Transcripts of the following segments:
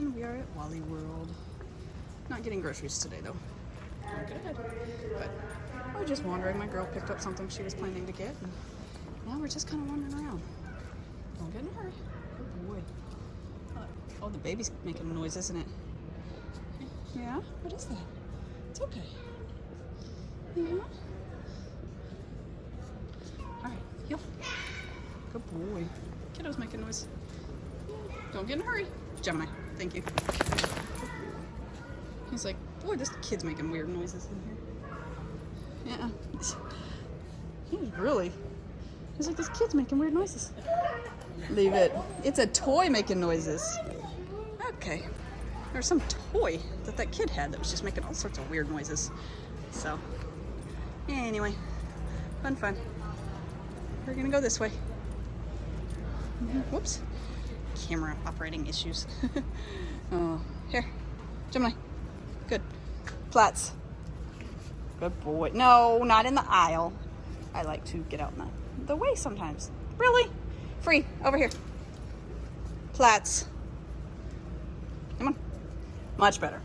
and we are at Wally World. Not getting groceries today though. I'm good. But I was just wandering. My girl picked up something she was planning to get, and now we're just kind of wandering around. Don't get in a hurry. Good boy. Oh, the baby's making a noise, isn't it? Yeah? What is that? It's okay. Yeah? Alright, heel. Good boy. Kiddo's making noise. Don't get in a hurry. Gemini, thank you. He's like, boy, this kid's making weird noises in here. Yeah. He's like, this kid's making weird noises. Leave it. It's a toy making noises. Okay. There's some toy that kid had that was just making all sorts of weird noises. So, yeah, anyway. Fun. We're gonna go this way. Whoops. Camera operating issues. Oh, here. Gemini. Good. Flats. Good boy. No, not in the aisle. I like to get out in the way sometimes. Really? Free. Over here. Flats. Come on. Much better.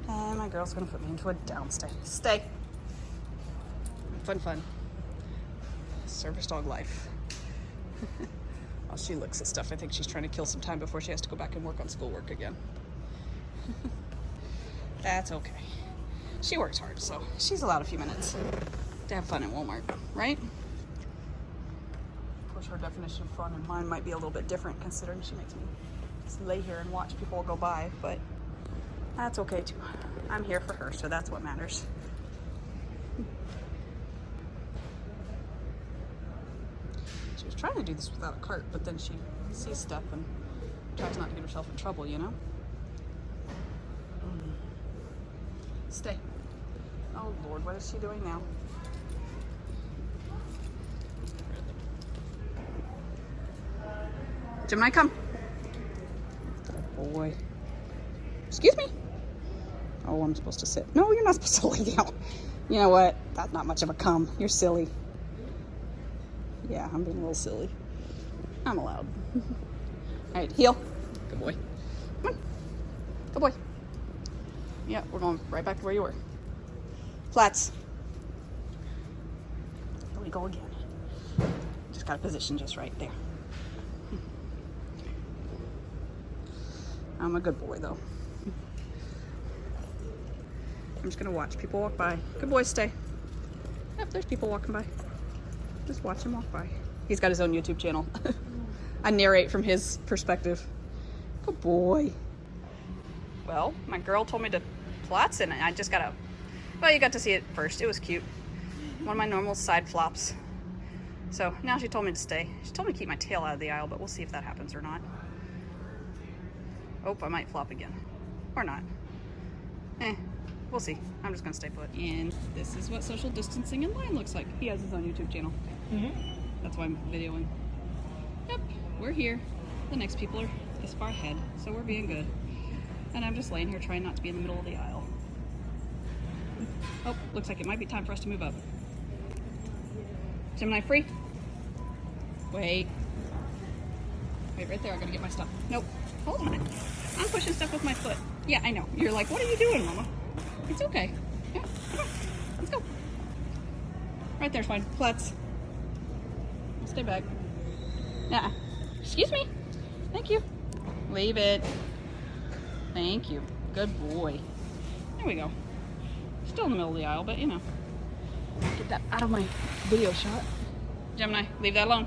And my girl's gonna put me into a downstay. Stay. Fun. Service dog life. While she looks at stuff, I think she's trying to kill some time before she has to go back and work on schoolwork again. That's okay. She works hard, so she's allowed a few minutes to have fun at Walmart, right? Of course, her definition of fun and mine might be a little bit different, considering she makes me just lay here and watch people go by, but that's okay too. I'm here for her, so that's what matters. She was trying to do this without a cart, but then she sees stuff and tries not to get herself in trouble, you know? Stay. Oh Lord, what is she doing now? Gemini, come. Boy. Excuse me. Oh, I'm supposed to sit. No, you're not supposed to lay down. You know what? That's not much of a come. You're silly. Yeah, I'm being a little silly. I'm allowed. All right, heel. Good boy. Come on. Good boy. Yeah, we're going right back to where you were. Flats. Here we go again. Just got a position just right there. I'm a good boy, though. I'm just going to watch people walk by. Good boy, stay. Yep, there's people walking by. Just watch him walk by. He's got his own YouTube channel. I narrate from his perspective. Good boy. Well, my girl told me to flats and I just got to, well, you got to see it first. It was cute. One of my normal side flops. So now she told me to stay. She told me to keep my tail out of the aisle, but we'll see if that happens or not. Oh, I might flop again. Or not. We'll see. I'm just gonna stay put. And this is what social distancing in line looks like. He has his own YouTube channel. That's why I'm videoing. Yep, we're here. The next people are this far ahead, so we're being good. And I'm just laying here trying not to be in the middle of the aisle. Oh, looks like it might be time for us to move up. Gemini, free? Wait. Wait right there, I gotta get my stuff. Nope, hold on. I'm pushing stuff with my foot. Yeah, I know. You're like, what are you doing, Mama? It's okay. Yeah, come on. Let's go. Right there's fine. Flats. Stay back. Yeah. Excuse me. Thank you. Leave it. Thank you. Good boy. There we go. Still in the middle of the aisle, but you know. Get that out of my video shot. Gemini, leave that alone.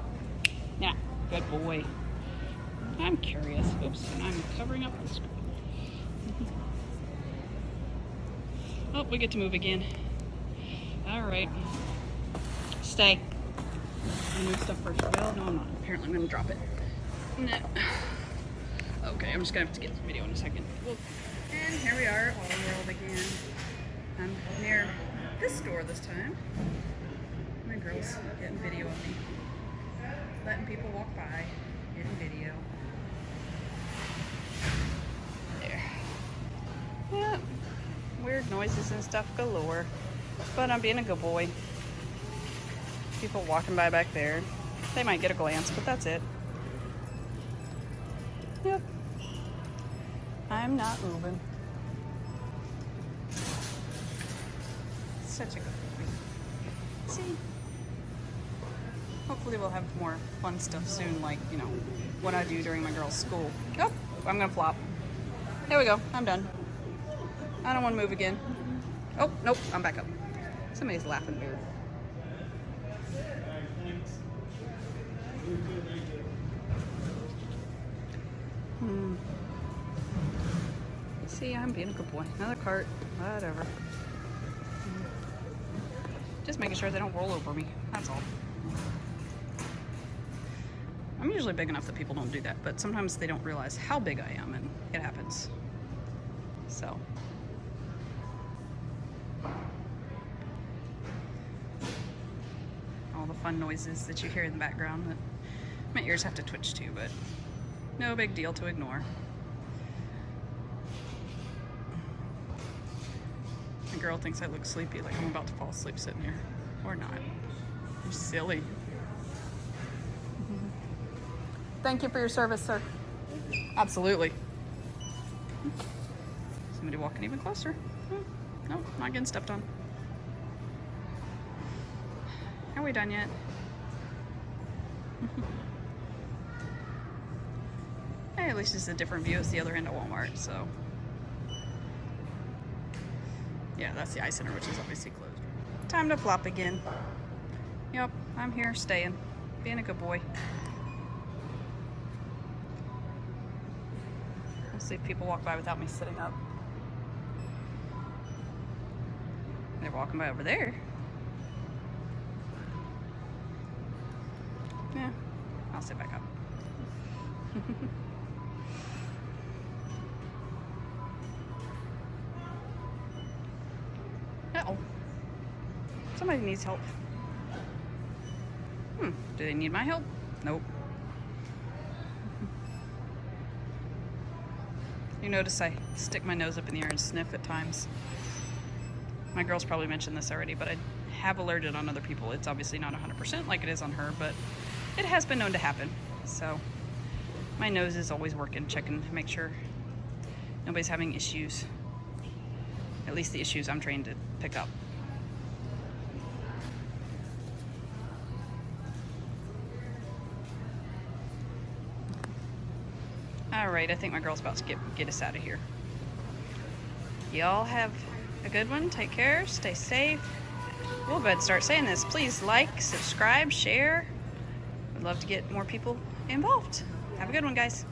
Yeah. Good boy. I'm curious. Oops, and I'm covering up the screen. Oh, we get to move again. All right. Stay. I move stuff first. Well, no, I'm not. Apparently, I'm going to drop it. No. Okay, I'm just going to have to get the video in a second. And here we are at Wally World again. I'm near this store this time. My girl's getting video of me. Letting people walk by, getting video. There. Yeah. Weird noises and stuff galore. But I'm being a good boy. People walking by back there. They might get a glance, but that's it. Yep. I'm not moving. Such a good boy. See? Hopefully we'll have more fun stuff soon, like, you know, what I do during my girls' school. Oh, I'm gonna flop. There we go, I'm done. I don't want to move again. Oh, nope, I'm back up. Somebody's laughing weird. See, I'm being a good boy. Another cart, whatever. Just making sure they don't roll over me, that's all. I'm usually big enough that people don't do that, but sometimes they don't realize how big I am, and it happens. So. All the fun noises that you hear in the background that my ears have to twitch to, but no big deal to ignore. My girl thinks I look sleepy, like I'm about to fall asleep sitting here. Or not. You're silly. Thank you for your service, sir. Absolutely. Somebody walking even closer. No, not getting stepped on. Are we done yet? Hey, at least it's a different view. It's the other end of Walmart, so. Yeah, that's the eye center, which is obviously closed. Time to flop again. Yep, I'm here, staying. Being a good boy. We'll see if people walk by without me sitting up. They're walking by over there. Yeah, I'll sit back up. Uh-oh. Somebody needs help. Do they need my help? Nope. You notice I stick my nose up in the air and sniff at times. My girl's probably mentioned this already, but I have alerted on other people. It's obviously not 100% like it is on her, but it has been known to happen. So my nose is always working, checking to make sure nobody's having issues. At least the issues I'm trained to pick up. All right, I think my girl's about to get us out of here. Y'all have a good one. Take care. Stay safe. We'll go ahead and start saying this. Please like, subscribe, share. We'd love to get more people involved. Have a good one, guys.